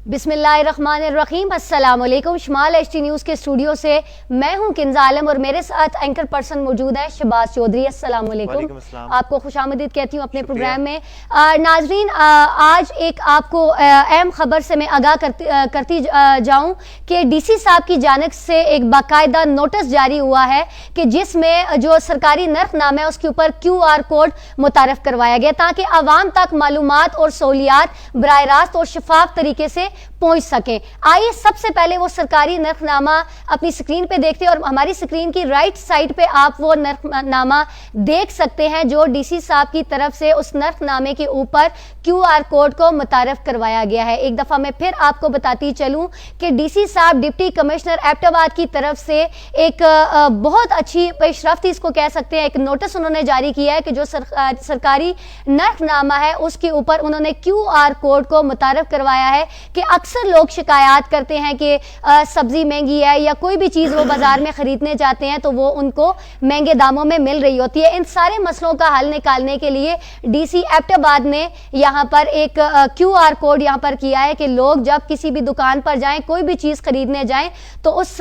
बिस्मिल्लाहिर्रहमानिर्रहीम। अस्सलाम वालेकुम। शुमाल एचटी न्यूज़ के स्टूडियो से मैं हूं किंजा आलम और मेरे साथ एंकर पर्सन मौजूद है शहबाज चौधरी। अस्सलाम वालेकुम, आपको खुशामदीद कहती हूं अपने प्रोग्राम में। नाजरीन, आज एक आपको अहम खबर से मैं आगाह करती जाऊं कि डीसी साहब की जानिब से एक बाकायदा नोटिस जारी हुआ है कि जिसमें जो सरकारी नर्खनामा है उसके ऊपर QR कोड मुतारफ करवाया गया ताकि आवाम तक मालूमात और सहूलियात बराह रास्त और शफाफ तरीके से पहुंच सके। आइए सबसे पहले वो सरकारी नर्खनामा अपनी स्क्रीन पे देखते हैं और हमारी स्क्रीन की राइट साइड पे आप वो नर्खनामा देख सकते हैं जो डीसी साहब की तरफ से उस नर्खनामे के ऊपर QR कोड को मुतारफ करवाया गया है। एक दफा मैं फिर आपको बताती चलूं कि डीसी साहब डिप्टी कमिश्नर एबटाबाद की तरफ से एक बहुत अच्छी पेशरफ्त इसको कह सकते हैं, एक नोटिस उन्होंने जारी किया है कि जो सरकारी नर्खनामा है उसके ऊपर उन्होंने QR कोड को मुतारफ करवाया है कि अक्सर लोग शिकायत करते हैं कि सब्जी महंगी है या कोई भी चीज़ वो बाजार में खरीदने जाते हैं तो वो उनको महंगे दामों में मिल रही होती है। इन सारे मसलों का हल निकालने के लिए डीसी एबटाबाद ने यहाँ पर एक QR कोड यहाँ पर किया है कि लोग जब किसी भी दुकान पर जाएं, कोई भी चीज़ खरीदने जाएं तो उस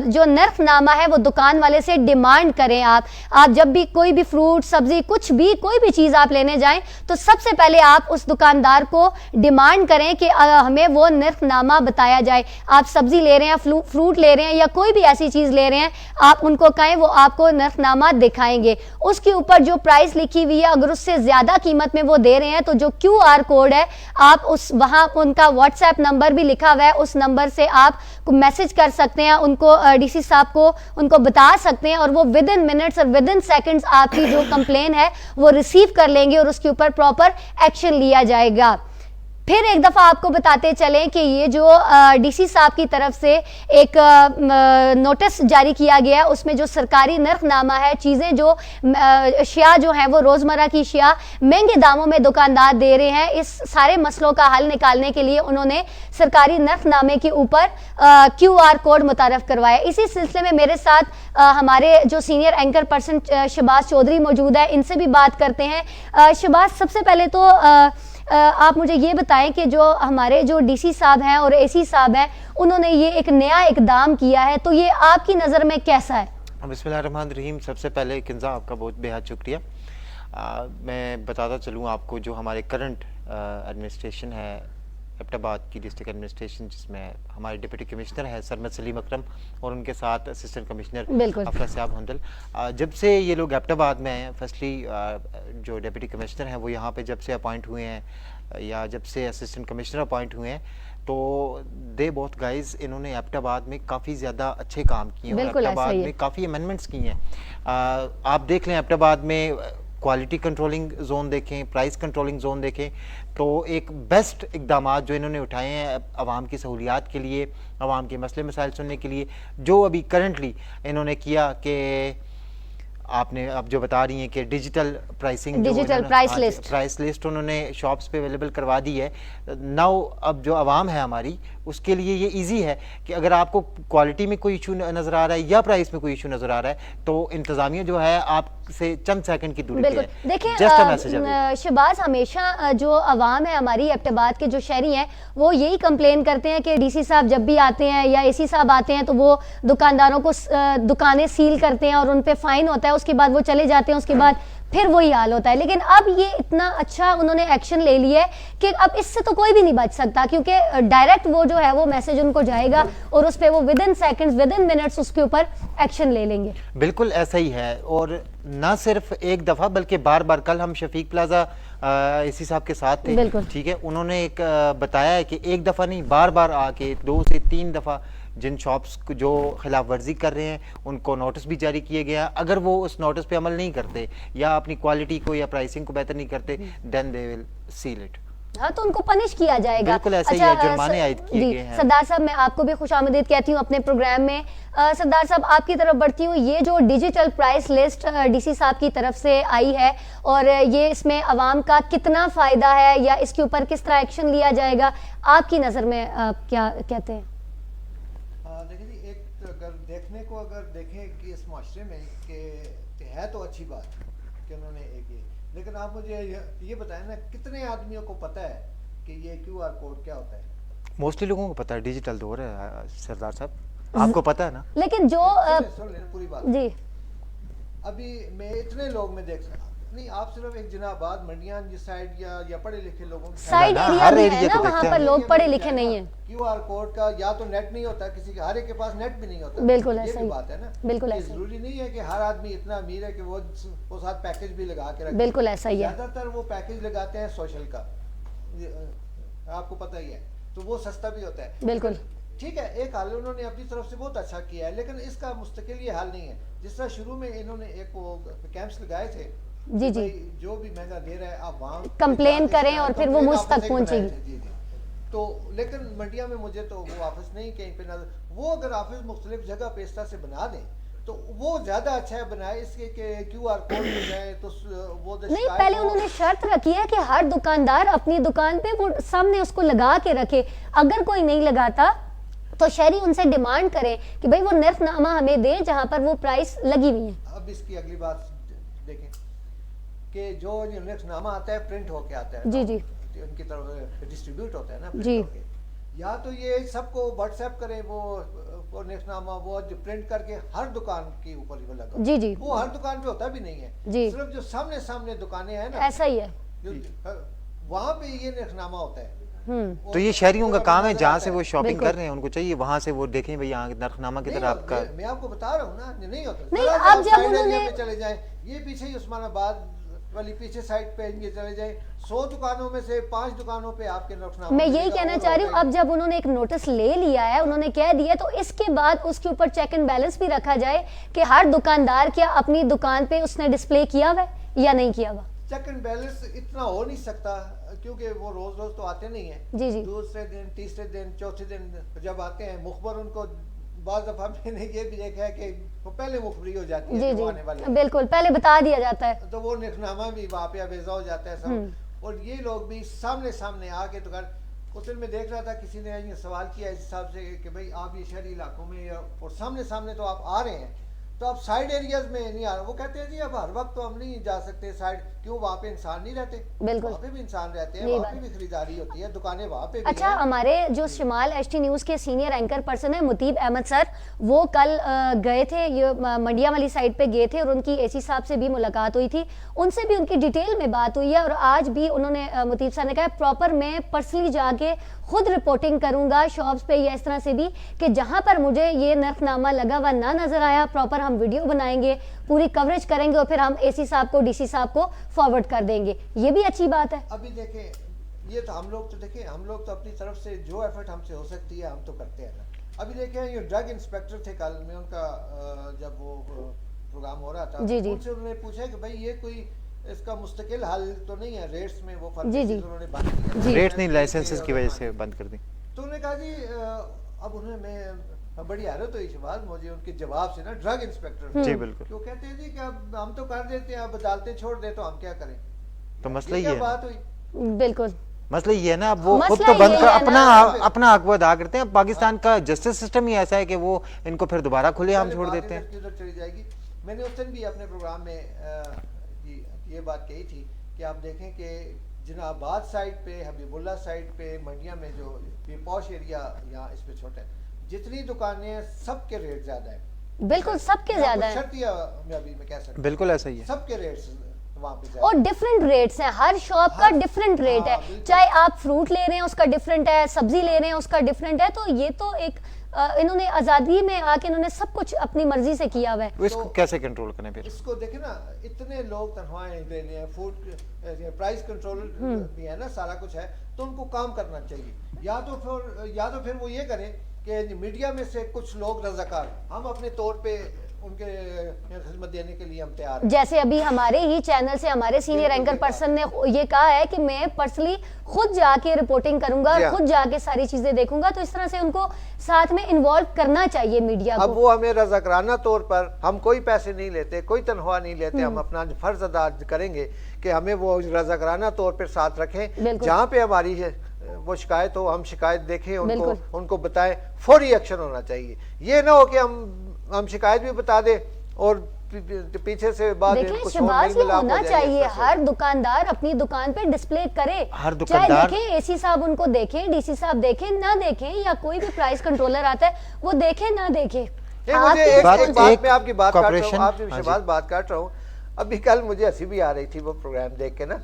जो नर्खनामा है वो दुकान वाले से डिमांड करें। आप जब भी कोई भी फ्रूट सब्जी कुछ भी कोई भी चीज़ आप लेने जाएं तो सबसे पहले आप उस दुकानदार को डिमांड करें कि हमें वो नर्खनामा बताया जाए। आप सब्जी ले रहे हैं, फ्रूट ले रहे हैं या कोई भी ऐसी चीज़ ले रहे हैं, आप उनको कहें, वो आपको नर्खनामा दिखाएंगे। उसके ऊपर जो प्राइस लिखी हुई है अगर उससे ज़्यादा कीमत में वो दे रहे हैं तो जो QR कोड है आप उस वहाँ उनका WhatsApp नंबर भी लिखा हुआ है, उस नंबर से आप मैसेज कर सकते हैं उनको, डीसी साहब को उनको बता सकते हैं और वो विद इन मिनट्स और विद इन सेकेंड्स आपकी जो कंप्लेन है वो रिसीव कर लेंगे और उसके ऊपर प्रॉपर एक्शन लिया जाएगा। फिर एक दफ़ा आपको बताते चलें कि ये जो डीसी साहब की तरफ से एक नोटिस जारी किया गया है उसमें जो सरकारी नर्खनामा है, चीज़ें जो अशिया जो हैं वो रोज़मर्रा की अशिया महंगे दामों में दुकानदार दे रहे हैं, इस सारे मसलों का हल निकालने के लिए उन्होंने सरकारी नर्खनामे के ऊपर QR कोड मुतारफ करवाया। इसी सिलसिले में मेरे साथ हमारे जो senior anchor person Shahbaz Chaudhry मौजूद है, इनसे भी बात करते हैं। शहबाज, सबसे पहले तो आप मुझे ये बताएं कि जो हमारे जो डीसी साहब हैं और एसी साहब हैं उन्होंने ये एक नया इकदाम किया है तो ये आपकी नज़र में कैसा है? बिस्मिल्लाहिर्रहमानिर्रहीम। सबसे पहले किंजा आपका बहुत बेहद शुक्रिया। मैं बताता चलूँ आपको, जो हमारे करंट एडमिनिस्ट्रेशन है एबटाबाद की डिस्ट्रिक्ट एडमिनिस्ट्रेशन, जिसमें हमारे डिप्टी कमिश्नर है सरमद सलीम अकरम और उनके साथ असिस्टेंट कमिश्नर अफरा साहब हंदल, जब से ये लोग एबटाबाद में हैं, फर्स्टली जो डिप्टी कमिश्नर हैं वो यहाँ पे जब से अपॉइंट हुए हैं या जब से असिस्टेंट कमिश्नर अपॉइंट हुए हैं तो दे बोथ गाइज इन्होंने एबटाबाद में काफ़ी ज़्यादा अच्छे काम किए हैं और एबटाबाद में काफ़ी अमेंडमेंट्स की हैं। आप देख लें एबटाबाद में क्वालिटी कंट्रोलिंग जोन देखें, प्राइस कंट्रोलिंग जोन देखें, तो एक बेस्ट इकदाम जो इन्होंने उठाए हैं आवाम की सहूलियात के लिए, आवाम के मसले मसाइल सुनने के लिए, जो अभी करंटली इन्होंने किया कि आपने अब जो बता रही हैं कि digital pricing, digital price list उन्होंने शॉप्स पे अवेलेबल करवा दी है। नाउ अब जो आवाम है हमारी उसके लिए ये इजी है कि अगर आपको क्वालिटी में कोई इशू नज़र आ रहा है या प्राइस में कोई इशू नज़र आ रहा है तो इंतज़ामिया जो है आपसे चंद सेकंड की दूरी पे है। देखिए शहबाज, हमेशा जो आवाम है हमारी एबटाबाद के जो शहरी हैं वो यही कंप्लेन करते हैं कि डीसी साहब जब भी आते हैं या एसी साहब आते हैं तो वो दुकानदारों को दुकानें सील करते हैं और उन पर फाइन होता है, उसके बाद वो चले जाते हैं, उसके बाद फिर वही हाल होता है। लेकिन अब ये इतना अच्छा उन्होंने एक्शन ले लिया है कि अब इससे तो कोई भी नहीं बच सकता क्योंकि डायरेक्ट वो जो है वो मैसेज उनको जाएगा और उस पर वो with in seconds with in minutes उसके ऊपर एक्शन ले लेंगे। बिल्कुल ऐसा ही है और ना सिर्फ एक दफ़ा बल्कि बार बार। कल हम शफीक प्लाजा एसी साहब के साथ थे, ठीक है, उन्होंने एक बताया है कि एक दफ़ा नहीं बार बार आके 2 से 3 दफ़ा जिन शॉप्स जो खिलाफ वर्जी कर रहे हैं उनको नोटिस भी जारी किए गया। अगर वो उस नोटिस पे अमल नहीं करते या अपनी क्वालिटी को या प्राइसिंग को बेहतर नहीं करते then they will seal it. हाँ, तो उनको पनिश किया जाएगा। बिल्कुल ऐसे ही है, जुर्माने आयद किए गए हैं। सरदार साहब, मैं आपको भी खुशामदीद कहती हूँ अपने प्रोग्राम में। सरदार साहब, आपकी तरफ बढ़ती हूँ। ये जो डिजिटल प्राइस लिस्ट डीसी साहब की तरफ से आई है और ये इसमें आवाम का कितना फ़ायदा है या इसके ऊपर किस तरह एक्शन लिया जाएगा, आपकी नज़र में क्या कहते हैं? देखिए जी, एक अगर देखने को अगर देखें कि इस माशरे में कि है तो अच्छी बात कि उन्होंने एक ये, लेकिन आप मुझे ये बताएं ना कितने आदमियों को पता है कि ये QR कोड क्या होता है? मोस्टली लोगों को पता है डिजिटल दौर है सरदार साहब, आपको पता है ना। लेकिन जो सुन लेना पूरी बात। जी अभी मैं इतने लोग में देख सकता नहीं, आप सिर्फ एक जनाबाद मंडियां जिस साइड या पढ़े लिखे लोगों की साइड ना, एरिया हर में है एरिया ना, को वहाँ देखते पर हैं। लोग पढ़े लिखे नहीं है। QR कोड का या तो नेट नहीं होता किसी के, हर एक के पास नेट भी नहीं होता। बिल्कुल ये ऐसा भी ही। बात है ना, बिल्कुल ये ऐसा ही। जरूरी नहीं है कि हर आदमी इतना अमीर है कि वो साथ पैकेज भी लगा के रखे। बिल्कुल ऐसा ही है। ज्यादातर वो पैकेज लगाते हैं सोशल का, आपको पता ही है, तो वो सस्ता भी होता है। बिल्कुल ठीक है, एक हाल उन्होंने अपनी तरफ से बहुत अच्छा किया है, लेकिन इसका मुस्तकिल ये हाल नहीं है। जिस तरह शुरू में इन्होंने एक वो कैंप्स लगाए थे, जी जी, भाई जो भी महंगा दे रहा है आप वहाँ कंप्लेन जाके करें और फिर वो मुझ कंप्लेन तक आपस में पहुंचेगी। बनाए थे, जी जी। तो लेकिन मंडिया में मुझे तो वो ऑफिस नहीं कहीं पे नजर, वो अगर ऑफिस मुख्तलिफ जगह पे इस तरह से बना दें तो वो ज्यादा अच्छा है बनाए इसके कि QR कोड मिल जाए तो वो नहीं, पहले उन्होंने शर्त रखी है कि हर दुकानदार अपनी दुकान पे वो सामने उसको लगा के रखे। अगर कोई नहीं लगाता तो शहरी उनसे डिमांड करें कि भाई वो नर्फनामा हमें दें जहां पर वो प्राइस लगी हुई है। अब इसकी अगली बात देखें कि जो नर्फनामा आता है प्रिंट होके आता है, जी जी उनकी तरफ डिस्ट्रीब्यूट होता है ना print जी। होके। या तो ये सबको व्हाट्सएप करें वो नेक्स्टनामा वो प्रिंट करके हर दुकान के ऊपर वो लगा। जी जी, वो हर दुकान पे होता भी नहीं है, जी। सिर्फ जो सामने सामने दुकानें हैं ना, ऐसा ही है। वहाँ पे ये नेक्स्टनामा होता है। तो ये शहरियों का काम है, जहाँ से वो शॉपिंग बिल्कुल। कर रहे हैं उनको चाहिए वहाँ से वो देखें भाई यहाँ नरखनामा की नहीं तरह होता, आपका। मैं आपको बता रहा हूँ ना, नहीं होता। नहीं, जरा अब आप जब साइड एरिया उन्होंने- में चले जाएं, ये पीछे ही उस्मानाबाद वाली पीछे साइड पे ये चले जाएं, 100 दुकानों में से 5 दुकानों पे आपके नरखनामा मैं यही मिलेगा कहना और चाह रही हूँ, होगा अब जब उन्होंने एक नोटिस ले लिया है, उन्होंने कह दिया, तो इसके बाद उसके ऊपर चेक एंड बैलेंस भी रखा जाए कि हर दुकानदार क्या अपनी दुकान पे उसने डिस्प्ले किया हुआ है या नहीं किया हुआ। चेक एंड बैलेंस इतना हो नहीं सकता क्योंकि वो रोज रोज तो आते नहीं है। जी जी, दूसरे दिन तीसरे दिन चौथे दिन जब आते हैं मुखबर, उनको बाज़ दफा मैंने ये भी देखा है कि वो पहले मुखबरी हो जाती है जी जो आने वाले जी, बिल्कुल पहले बता दिया जाता है। तो वो निखनामा भी वहाँ पे अवेजा हो जाता है सब। और ये लोग भी सामने सामने आके दुकान, उस दिन मैं देख रहा था किसी ने ये सवाल किया इस हिसाब से कि भाई आप ये शहरी इलाकों में और सामने सामने तो आप आ रहे हैं, तो आप साइड एरियाज में नहीं आ रहे। वो कहते हैं जी अब हर वक्त तो हम नहीं जा सकते साइड, क्यों वहाँ पे इंसान नहीं रहते? बिल्कुल। वहाँ पे भी इंसान रहते हैं, यही वहाँ पे बात। भी खरीदारी होती है, दुकानें वहाँ पे भी अच्छा, हैं। हमारे जो शिमाल HT न्यूज़ के सीनियर एंकर पर्सन है मुतीब अहमद सर, वो कल गए थे, ये मंडिया वाली साइड पे गए थे और उनकी AC साहब से भी मुलाकात हुई थी, उनसे भी उनकी डिटेल में बात हुई है। और आज भी उन्होंने मुतीब सर ने कहा प्रॉपर मैं पर्सनली जाके खुद रिपोर्टिंग करूंगा शॉप्स पे या इस तरह से भी कि जहां पर मुझे ये नर्खनामा लगा हुआ ना नजर आया, प्रॉपर हम वीडियो बनाएंगे, पूरी कवरेज करेंगे और फिर हम AC साहब को DC साहब को फॉरवर्ड कर देंगे। ये भी अच्छी बात है। अभी देखें, ये तो हम लोग तो देखें, हम लोग तो अपनी तरफ से जो एफर्ट हमसे हो सकती है हम तो करते हैं ना। अभी देखें ये ड्रग इंस्पेक्टर थे, कल में उनका जब वो प्रोग्राम हो रहा था, जी, जी। उनसे उन्होंने पूछा कि भाई ये कोई इसका मुस्तकिल हल तो नहीं है, रेट्स में वो जी, जी। उन्होंने बंद किया। जी। रेट्स नहीं, लाइसेंसेस की वजह से बंद कर दी। तो उन्होंने कहा जी अब उन्हें मैं बड़ी हैरत हुई शहबाज मुझे उनके जवाब से ना, ड्रग इंस्पेक्टर जी बिल्कुल। क्यों कहते हैं जी कि अब हम तो कर देते हैं, अब अदालतें छोड़ दे तो हम क्या करें? तो मसला ये ये क्या है, बात हुई? बिल्कुल मसला ये है ना, अब वो खुद मसला तो बंद ये कर है अपना ना- अपना हक वो अदा करते हैं। पाकिस्तान का जस्टिस सिस्टम ही ऐसा है कि वो इनको फिर दोबारा खुलेआम पहले छोड़ बात देते हैं। इधर की उधर चली जाएगी। मैंने उस दिन भी अपने प्रोग्राम में ये बात कही थी कि आप देखें कि जिनाबाद साइड पे, हबीबुल्ला साइड पे, मंडिया में जो ये पॉश एरिया यहाँ इस पे छोटा है, जितनी दुकानें हैं सबके रेट ज्यादा है। बिल्कुल, सबके मैं ज्यादा आपको है। शर्तिया में अभी मैं कह सकता बिल्कुल ऐसा ही है। हूँ, सबके रेट्स वहाँ पे और ज्यादा। डिफरेंट रेट्स हैं, हर शॉप का डिफरेंट रेट हाँ, है, बिल्कुल। चाहे आप फ्रूट ले रहे हैं उसका डिफरेंट है, सब्जी ले रहे हैं उसका डिफरेंट है। तो ये तो एक इन्होंने आजादी में आके इन्होंने सब कुछ अपनी मर्जी से किया हुआ है। वो इसको तो- कैसे कंट्रोल करें फिर? इसको देखे ना, इतने लोग तनख्वाहें दे रहे हैं, फूड प्राइस कंट्रोल भी है ना, सारा कुछ है, तो उनको काम करना चाहिए। या तो फिर वो ये करें कि मीडिया में से कुछ लोग रजाकार, हम अपने तौर पे उनके खिदमत देने के लिए हम तैयार हैं। जैसे अभी हमारे ही चैनल से हमारे सीनियर बिल्कुल, एंकर पर्सन ने ये कहा है कि मैं पर्सनली खुद जाके रिपोर्टिंग करूंगा, जी हाँ। खुद जाके सारी चीजें देखूंगा। तो इस तरह से उनको साथ में इन्वॉल्व करना चाहिए मीडिया अब को। वो हमें रजाकाराना तौर पर, हम कोई पैसे नहीं लेते, कोई तनख्वाह नहीं लेते, हम अपना फर्ज अदा करेंगे कि हमें वो रजाकाराना तौर पर साथ रखें। बिल्कुल। जहाँ पे हमारी वो शिकायत हो, हम शिकायत देखें, बिल्कुल। उनको बताएं, फौरी एक्शन होना चाहिए। ये ना हो कि हम शिकायत भी बता दें और पीछे से बाद देखिए कुछ शहबाज, ये मिला होना हो जाएगी चाहिए, इस तरह से। हर दुकानदार अपनी दुकान पे डिस्प्ले करे, हर चाहे दुकानदार- देखें एसी साहब उनको देखें, डीसी साहब देखें ना देखें, या कोई भी प्राइस कंट्रोलर आता है वो देखे ना देखे। नहीं, मुझे आपकी एक बात- बात एक मैं आपकी बात काट रहा हूँ, corporation- आपकी हाँ जी। शहबाज बात काट रहा हूँ। अभी कल मुझे हंसी भी आ रही थी वो प्रोग्राम देख के ना,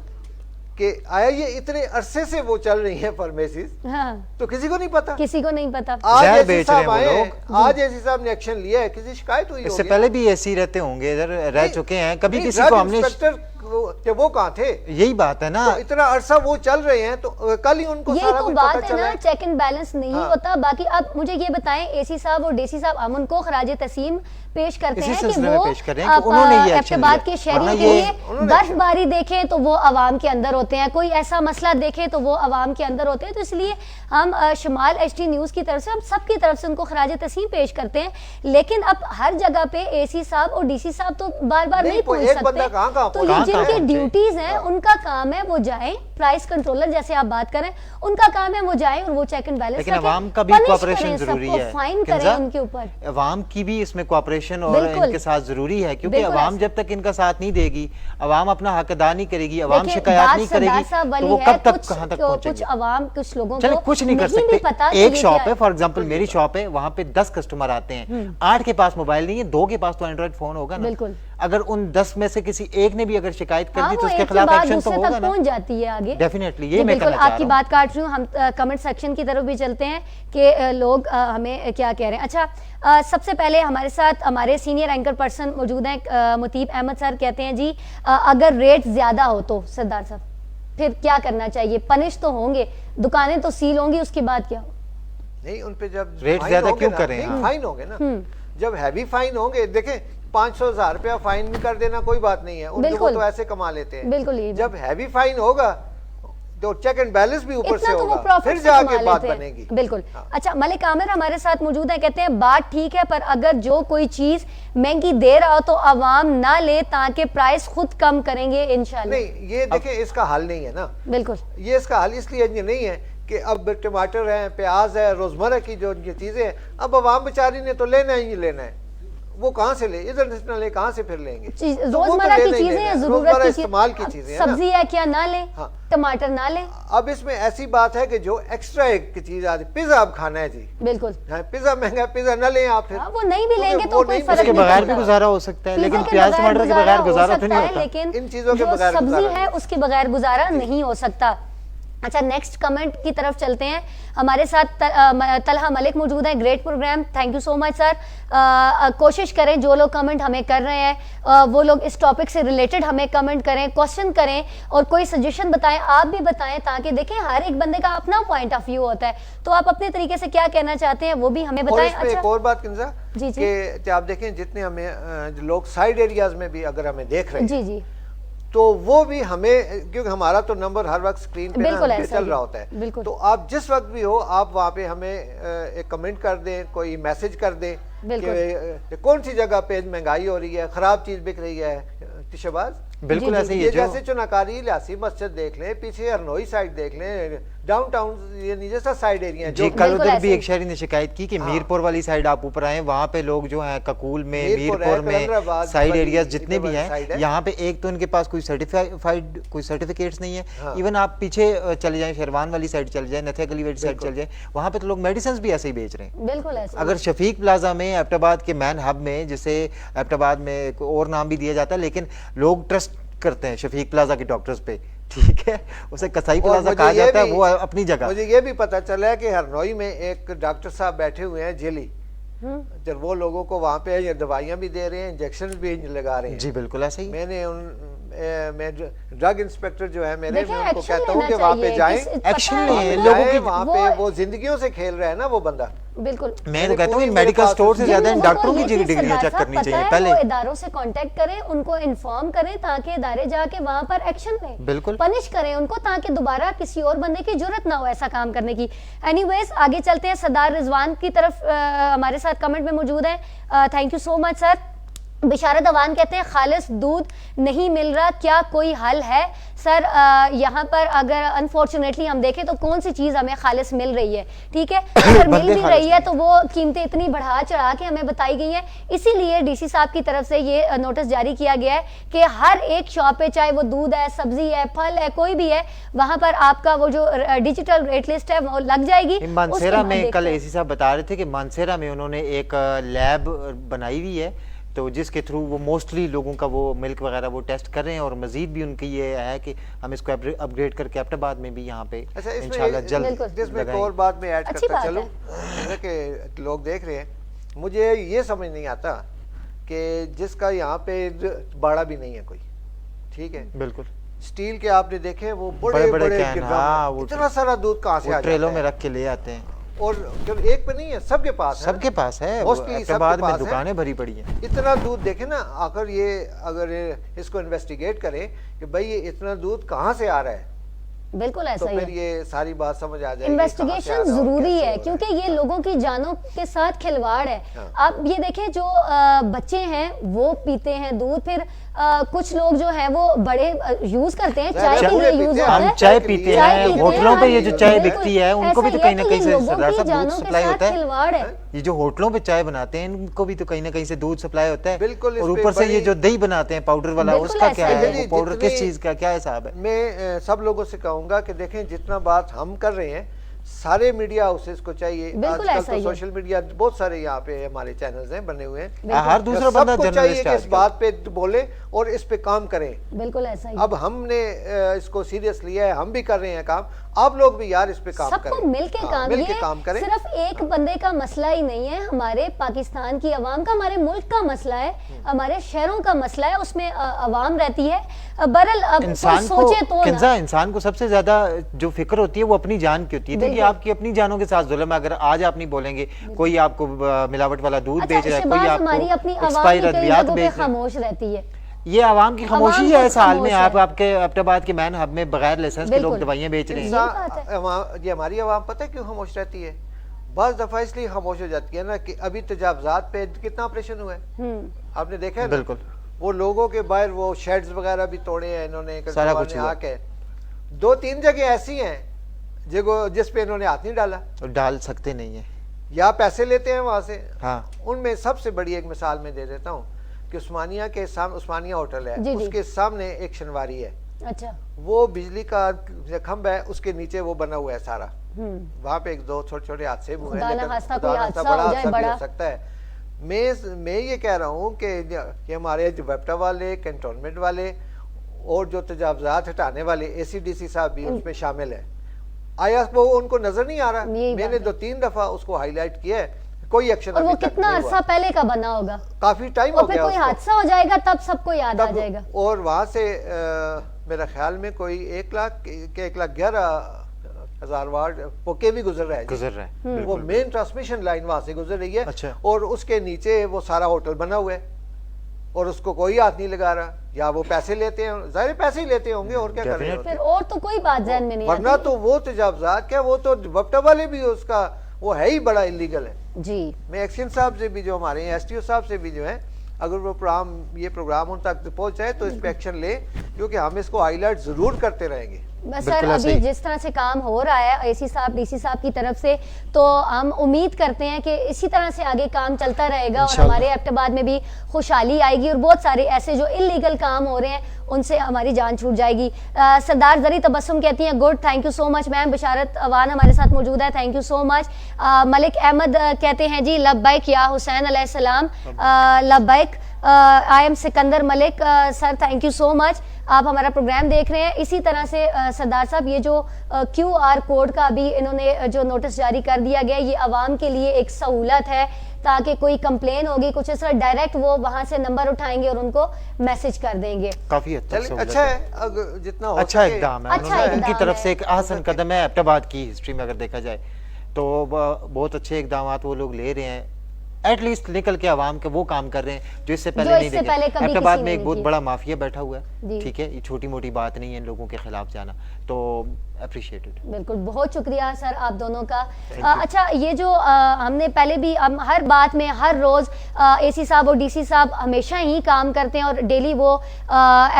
कि आया ये इतने अरसे से वो चल रही है फार्मेसीज, हाँ, तो किसी को नहीं पता। किसी को नहीं पता। आज जहर एसी बेच रहे हैं साहब वो आए हैं, लोग। आज एसी साहब ने एक्शन लिया है, किसी शिकायत हुई इससे होगी? पहले भी ऐसी रहते होंगे, इधर रह नहीं, चुके हैं, कभी नहीं, किसी ड्रग को हमने इंस्पेक्टर वो कहाँ थे? यही बात है ना। तो इतना अरसा वो चल रहे हैं, तो कल ही उनको ये सारा तो कुछ बात पता है चला ना, है। चेक एंड बैलेंस नहीं हाँ। होता। बाकी अब मुझे ये बताएं, एसी साहब और डीसी साहब हम उनको खराज तहसीन पेश करते इसी हैं कि सिलसिले में वो पेश कर रहे हैं कि उन्होंने ये एक्शन एबटाबाद लिया। के शहरियों वरना के ये- लिए उन्होंने बर्फबारी देखें तो वो आवाम के अंदर होते हैं, कोई ऐसा मसला देखें तो वो आवाम के अंदर होते हैं। तो इसलिए हम शमाल एचटी न्यूज़ की तरफ से, हम सबकी तरफ से उनको खराज तहसीन पेश करते हैं। लेकिन अब हर जगह पे एसी साहब और डीसी साहब तो बार बार नहीं पहुंच एक बंदा सकते, कहाँ तो ये कहाँ जिनकी पहुंचे? ड्यूटीज हैं उनका काम है वो जाएं, प्राइस कंट्रोलर जैसे आप बात करें उनका काम है वो जाएं और वो चेक एंड बैलेंस लेकिन रखें, अवाम का भी punish कोऑपरेशन करें, जरूरी सबको है। फाइन करें किंजा, उनके ऊपर। अवाम की भी इसमें कोऑपरेशन और बिल्कुल। इनके साथ जरूरी है, क्योंकि बिल्कुल अवाम ऐसा। जब तक इनका साथ नहीं देगी, अवाम अपना हक अदा नहीं करेगी, अवाम देखिए, शिकायत बात नहीं सरदार करेगी, साहब तो वाली वो है, कब तक कुछ कहाँ तक कुछ पहुंचेंगे? अवाम, कुछ लोगों चलो को कुछ नहीं कर भी पता सकते। कि एक ये शॉप क्या है, फॉर एग्जांपल मेरी शॉप है, वहां पे 10 कस्टमर आते हैं, 8 के पास मोबाइल नहीं है, 2 के पास तो एंड्रॉइड फोन होगा ना। बिल्कुल। अगर उन 10 में से किसी एक ने भी अगर शिकायत कर हाँ, दी तो वो उसके एक के खिलाफ बाद एक्शन तो दूसरे होगा तक ना। पहुंच जाती है आगे। डेफिनेटली जी, ये मैं बिल्कुल कहना चाह आपकी रहा बात काट रही हूँ। हम कमेंट सेक्शन की तरफ भी चलते हैं कि लोग हमें क्या कह रहे हैं। अच्छा, सबसे पहले हमारे साथ हमारे सीनियर एंकर पर्सन मौजूद हैं, मुतीब अहमद सर। कहते हैं जी अगर रेट ज्यादा हो तो सरदार साहब फिर क्या करना चाहिए? पनिश तो होंगे, दुकानें तो सील होंगी, उसके बाद क्या? नहीं, उन पे जब रेट फाइन ज्यादा होंगे क्यों ना, करें? नहीं, हाँ। फाइन होंगे ना, जब हैवी फाइन होंगे, देखें 500,000 रुपया फाइन भी कर देना कोई बात नहीं है, उनके वो बिल्कुल। तो ऐसे कमा लेते हैं। बिल्कुल ये जब हैवी फाइन होगा तो चेक एंड बैलेंस भी ऊपर से इतना तो वो होगा, प्रॉफिट फिर से जाके कमा बात लेते हैं। बनेगी। बिल्कुल। हाँ। अच्छा, मलिक आमिर हमारे साथ मौजूद है। कहते हैं बात ठीक है, पर अगर जो कोई चीज महंगी दे रहा हो तो आवाम ना ले, ताकि प्राइस खुद कम करेंगे इंशाल्लाह। नहीं, ये देखें इसका हल नहीं है ना, बिल्कुल। ये इसका हल इसलिए नहीं है कि अब टमाटर है, प्याज है, रोजमर्रा की जो ये चीजें हैं, अब आवाम बेचारी ने तो लेना ही लेना है, वो कहाँ से ले, इधर से न ले, कहाँ से फिर लेंगे? तो वो तो रोजमर्रा की लेना ही चीजें लेना हैं, है, जरूरत रोजमर्रा की इस्तेमाल की अब चीजें हैं ना। सब्जी है क्या ना ले, हाँ। टमाटर ना ले। अब इसमें ऐसी बात है कि जो एक्स्ट्रा एक चीज आती, पिज्जा आप खाना है जी, बिल्कुल। हाँ, पिज्जा महंगा है, पिज्जा न लें आप फिर। हाँ, वो नहीं भी तो लेंगे फिर तो वो कोई नहीं फर्क उसके नहीं बगैर भी पड़ता। गुजारा हो सकता है, लेकिन पिज़्ज़ा के प्याज बगैर टमाटर के बगैर हो गुजारा तो नहीं सकता है, होता। लेकिन इन चीजों के जो बगैर सब्जी गुजारा है नहीं। उसके बगैर गुजारा नहीं हो सकता। अच्छा, नेक्स्ट कमेंट की तरफ चलते हैं। हमारे साथ तलहा मलिक मौजूद है। Great program, thank you so much sir. कोशिश करें जो लोग कमेंट हमें कर रहे हैं वो लोग इस टॉपिक से रिलेटेड हमें कमेंट करें, क्वेश्चन करें और कोई सजेशन बताएं, आप भी बताएं, ताकि देखें हर एक बंदे का अपना पॉइंट ऑफ व्यू होता है, तो आप अपने तरीके से क्या कहना चाहते हैं वो भी हमें और बताएं। इसमें एक और बात किंजा, जी, जी। कि आप देखें जितने हमें लोग साइड एरियाज में भी अगर हमें देख रहे हैं, जी जी, तो वो भी हमें, क्योंकि हमारा तो नंबर हर वक्त स्क्रीन पे बिल्कुल ना ऐसा चल ही। रहा होता है, बिल्कुल। तो आप जिस वक्त भी हो, आप वहाँ पे हमें एक कमेंट कर दें, कोई मैसेज कर दें कि कौन सी जगह पे महंगाई हो रही है, खराब चीज बिक रही है। शहबाज, बिल्कुल ऐसे ही ये है जो जैसे चुनाकारी लियासी मस्जिद देख लें, पीछे हरनोई साइड देख लें, डाउनटाउन ये नीचे साइड एरिया है जी, जो कल बिल्कुल उधर ऐसे भी ही। एक शहरी ने शिकायत की कि हाँ। मीरपुर वाली साइड आप ऊपर आए, वहाँ पे लोग जो हैं ककूल में, मीरपुर है, मीरपुर में कलंदराबाद साइड वाली एरियाज जितने इधर भी वाली हैं, साइड है। यहाँ पे एक तो इनके पास कोई सर्टिफाइड कोई सर्टिफिकेट्स नहीं है। हाँ। इवन आप पीछे चले जाएं, शेरवान वाली साइड चले जाएं, नथिया गली वाली साइड चले जाएं, वहाँ पे तो लोग मेडिसिन भी ऐसे ही बेच रहे हैं। बिल्कुल ऐसा। अगर शफीक प्लाजा में, एबटाबाद के मैन हब में, जिसे एबटाबाद में एक और नाम भी दिया जाता है, लेकिन लोग ट्रस्ट करते हैं शफीक प्लाजा के डॉक्टर्स पे, ठीक है, उसे कसाई और प्लाजा मुझे कहा ये जाता है, भी- वो अपनी जगह। मुझे ये भी पता चला है कि हरनोई में एक डॉक्टर साहब बैठे हुए हैं जेली, जब वो लोगों को वहाँ पे ये दवाइयाँ भी दे रहे हैं, इंजेक्शन भी लगा रहे हैं। जी बिल्कुल ऐसा ही। मैंने मैं ड्रग इंस्पेक्टर जो है मेरे, देखिए, मैं उनको एक्शन कहता हूँ लेना कि वहाँ पे चाहिए, जाएं, पता एक्शन है- लें, वहाँ लोगों पे की- जाएं, वहाँ पे वो जिंदगियों से खेल रहा है ना वो बंदा। बिल्कुल। मैं तो कहता हूँ पूरी मेडिकल मेरे स्टोर से पास- ज्यादा जिन इन लोगों डॉक्टरों को की ये चीज़ डिग्रियां चेक सरदार करनी साहब चाहिए पता है, पहले। वो इदारों से कांटेक्ट करें, उनको इन्फॉर्म करें, ताकि इदारे जाके वहां पर एक्शन लें, बिल्कुल। पनिश करें उनको, ताकि दोबारा किसी और बंदे की जरूरत ना हो ऐसा काम करने की। एनीवेज, आगे चलते हैं। सरदार रिजवान की तरफ हमारे साथ कमेंट में मौजूद है। Thank you so much sir. Bisharat Awan कहते हैं खालिस दूध नहीं मिल रहा, क्या कोई हल है सर? यहाँ पर अगर अनफॉर्चुनेटली हम देखें तो कौन सी चीज़ हमें खालिस मिल रही है, ठीक है, अगर मिल भी रही है तो वो कीमतें इतनी बढ़ा चढ़ा के हमें बताई गई हैं। इसीलिए डीसी साहब की तरफ से ये नोटिस जारी किया गया है कि हर एक शॉप पे, चाहे वो दूध है, सब्जी है, फल है, कोई भी है, वहाँ पर आपका वो जो डिजिटल रेट लिस्ट है वो लग जाएगी। मानसेरा में कल एसी साहब बता रहे थे कि मानसेरा में उन्होंने एक लैब बनाई हुई है, तो जिसके थ्रू वो मोस्टली लोगों का वो मिल्क वगैरह वो टेस्ट कर रहे हैं, और मजीद भी उनकी ये है कि हम इसको अपग्रेड करके एबटाबाद में भी यहाँ पे इंशाल्लाह जल्द जिसमें एक और बात मैं ऐड करता चलूं कि लोग देख रहे हैं, मुझे ये समझ नहीं आता कि जिसका यहाँ पे बाड़ा भी नहीं है कोई, ठीक है, बिल्कुल स्टील के आपने देखे वो बड़े बड़े कैन, हाँ, वो इतना सारा दूध कहाँ से आ जाता है, ट्रेलों में रख के ले आते हैं, और जो एक पे नहीं है, सबके पास है, सबके पास है, बाद में दुकानें भरी पड़ी हैं। इतना दूध देखे ना, अगर इसको इन्वेस्टिगेट करें कि भाई ये इतना दूध कहाँ से आ रहा है, बिल्कुल ऐसा तो ही फिर ये सारी बात समझ आ जाएगी। इन्वेस्टिगेशन जरूरी है क्योंकि ये लोगों की जानों के साथ खिलवाड़ है। हाँ। आप ये देखें जो बच्चे हैं वो पीते हैं दूध, फिर कुछ लोग जो है वो बड़े यूज करते हैं, चाय के लिए यूज होता है, हम चाय पीते हैं, होटलों पे ये जो चाय बिकती है उनको भी तो कहीं ना कहीं से सरदार साहब दूध सप्लाई होता है। ये जो होटलों पे चाय बनाते हैं इनको भी तो कहीं ना कहीं से दूध सप्लाई होता है, बिल्कुल। और ऊपर से ये जो दही बनाते हैं पाउडर वाला, उसका क्या है, वो पाउडर किस चीज का क्या हिसाब है? मैं सब लोगों से कहूंगा कि देखें, जितना बात हम कर रहे हैं सारे मीडिया हाउसेस को चाहिए, आजकल तो सोशल मीडिया बहुत सारे यहाँ पे हमारे चैनल्स हैं बने हुए हैं, हर दूसरा बंदा जर्नलिस्ट है, इस बात पे बोले और इस पे काम करें। बिल्कुल ऐसा ही। अब हमने इसको सीरियस लिया है, हम भी कर रहे हैं काम, आप लोग भी यार इस पे काम करें, सबको मिलके काम, मिल के काम करें। सिर्फ एक बंदे का मसला ही नहीं है, हमारे पाकिस्तान की अवाम का, हमारे मुल्क का मसला है, हमारे शहरों का मसला है, उसमें अवाम रहती है। बहरहाल अब इंसान को सोचे तो ना, इंसान को सबसे ज्यादा जो फिक्र होती है वो अपनी जान की होती है, क्योंकि आपकी अपनी जानों के साथ जुल्म है। अगर आज आप नहीं बोलेंगे, कोई आपको मिलावट वाला दूध बेच रहा है, कोई आपको एक्सपायर अद्वियात बेच रहा है, खामोश रहती है। ये आवाम की खामोशी है। इस हाल में आपके एबटाबाद के मैन हब में बगैर लाइसेंस के लोग दवाइयां बेच रहे हैं। ये हमारी आवाम पता है क्यों खामोश रहती है? बस दफा इसलिए खामोश हो जाती है ना कि अभी तजावजात पे कितना ऑपरेशन हुआ है, आपने देखा है? बिल्कुल। वो लोगों के बाहर वो शेड्स वगैरह भी तोड़े हैं इन्होंने, सारा कुछ आके 2-3 जगह ऐसी हैं जिस पे इन्होंने हाथ नहीं डाला, और डाल सकते नहीं है, या पैसे लेते हैं वहां से। हाँ। उनमें सबसे बड़ी एक मिसाल मैं दे देता हूँ कि उस्मानिया के सामने, उस्मानिया होटल है, उसके सामने एक शनवारी है, अच्छा, वो बिजली का खंभा है, उसके नीचे वो बना हुआ है सारा, वहां पे 1-2 छोटे-छोटे हादसे हुए हैं, लेकिन बड़ा हादसा भी हो सकता है। मैं ये कह रहा हूँ कि हमारे वेप्टा वाले, कैंटोनमेंट वाले और जो तजावजात हटाने वाले ACDC साहब भी उसमें शामिल है, आया वो उनको नजर नहीं आ रहा? मैंने 2-3 दफा उसको हाईलाइट किया है, कोई एक्शन और वो कितना अरसा पहले का बना होगा, काफी टाइम हो गया, कोई हादसा हो जाएगा तब सबको याद आ जाएगा। और वहां से मेरा ख्याल में कोई 1,11,000 वाट वो के भी गुजर रहा है, वो मेन ट्रांसमिशन लाइन वहां से गुजर रही है। अच्छा। और उसके नीचे वो सारा होटल बना हुआ है और उसको कोई हाथ नहीं लगा रहा, या वो पैसे लेते हैं, जाहिर पैसे ही लेते होंगे, और क्या कर रहे हैं फिर, और तो कोई बात ध्यान में नहीं आती। वरना तो वो तजावजात क्या, वो तो वक्ता वाले भी उसका वो है ही बड़ा इलीगल है जी। मैं एक्शन साहब से भी जो हमारे STO साहब से भी जो है, अगर वो ये प्रोग्राम उन तक पहुंच जाए तो इस पे एक्शन ले, क्योंकि हम इसको हाईलाइट जरूर करते रहेंगे। सर अभी जिस तरह से काम हो रहा है AC साहब, DC साहब की तरफ से, तो हम उम्मीद करते हैं कि इसी तरह से आगे काम चलता रहेगा और हमारे एबटाबाद में भी खुशहाली आएगी, और बहुत सारे ऐसे जो इलीगल काम हो रहे हैं उनसे हमारी जान छूट जाएगी। सरदार जरी तबस्सुम कहती हैं good, thank you so much ma'am. Bisharat Awan हमारे साथ मौजूद है, thank you so much. Malik Ahmad कहते हैं जी लब्बैक या हुसैन अलैहिस्सलाम, लब्बैक। I am Sikandar Malik sir, thank you so much, आप हमारा प्रोग्राम देख रहे हैं। इसी तरह से सरदार साहब ये जो QR कोड का अभी इन्होंने जो नोटिस जारी कर दिया गया, ये आवाम के लिए एक सहूलत है, ताकि कोई कंप्लेन होगी कुछ इस तरह डायरेक्ट वो वहां से नंबर उठाएंगे और उनको मैसेज कर देंगे। काफी अच्छा है, अगर जितना हो अच्छा इकदाम है, अच्छा उनकी तरफ से एक आसान कदम है एबटाबाद की हिस्ट्री में अगर देखा जाए तो, बहुत अच्छे इकदाम वो लोग ले रहे हैं। एटलीस्ट निकल के आवाम के वो काम कर रहे हैं जो इससे पहले जो नहीं इससे पहले कभी एबटाबाद किसी में ने एक नहीं बहुत किया। बड़ा माफिया बैठा हुआ जी। है, ठीक है, ये छोटी मोटी बात नहीं है इन लोगों के खिलाफ जाना, तो अप्रिशिएटेड। बिल्कुल, बहुत शुक्रिया सर आप दोनों का। Thank you. अच्छा, ये जो हमने पहले भी हम हर बात में हर रोज एसी साहब और डीसी साहब हमेशा ही काम करते हैं और डेली वो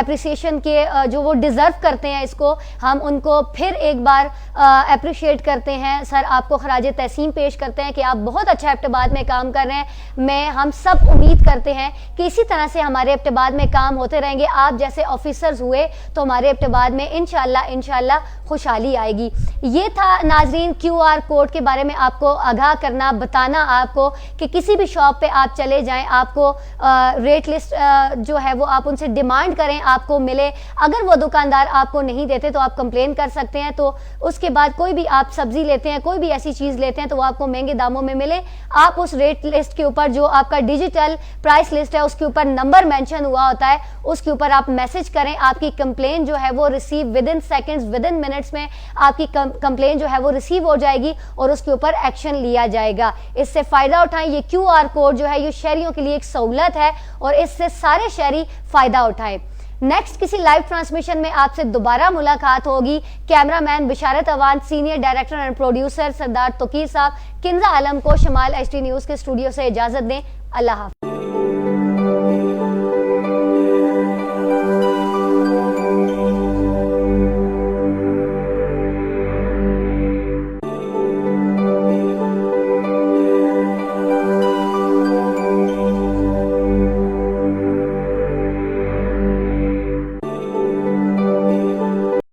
एप्रिसिएशन के जो वो डिजर्व करते हैं, इसको हम उनको फिर एक बार अप्रिशिएट करते हैं। सर आपको खराज तहसीन पेश करते हैं कि आप बहुत अच्छा एबटाबाद में काम कर रहे हैं। हम सब उम्मीद करते हैं कि इसी तरह से हमारे एबटाबाद में काम होते रहेंगे। आप जैसे ऑफिसर्स हुए तो हमारे एबटाबाद में इंशाल्लाह खुशहाली आएगी। ये था नाजरीन QR कोड के बारे में आपको आगाह करना, बताना आपको कि किसी भी शॉप पे आप चले जाएं, आपको रेट लिस्ट जो है वो आप उनसे डिमांड करें, आपको मिले। अगर वो दुकानदार आपको नहीं देते तो आप कंप्लेन कर सकते हैं। तो उसके बाद कोई भी आप सब्जी लेते हैं, कोई भी ऐसी चीज़ लेते हैं तो वो आपको महंगे दामों में मिले, आप उस रेट लिस्ट के ऊपर जो आपका डिजिटल प्राइस लिस्ट है उसके ऊपर नंबर मेंशन हुआ होता है, उसके ऊपर आप मैसेज करें। आपकी कंप्लेन जो है वो receive with in seconds, with in minutes में आपकी कंप्लेन जो है वो रिसीव हो जाएगी और उसके ऊपर एक्शन लिया जाएगा। इससे फायदा उठाएं। ये QR कोड जो है ये शहरियों के लिए एक सहूलत है और इससे सारे शहरी फायदा उठाएं। नेक्स्ट किसी लाइव ट्रांसमिशन में आपसे दोबारा मुलाकात होगी। Cameraman Bisharat Awan, senior director and producer Sardar Tauqeer साहब, किंजा आलम को शमाल HD न्यूज़ के स्टूडियो से इजाजत दें। अल्लाह हाफ़िज़।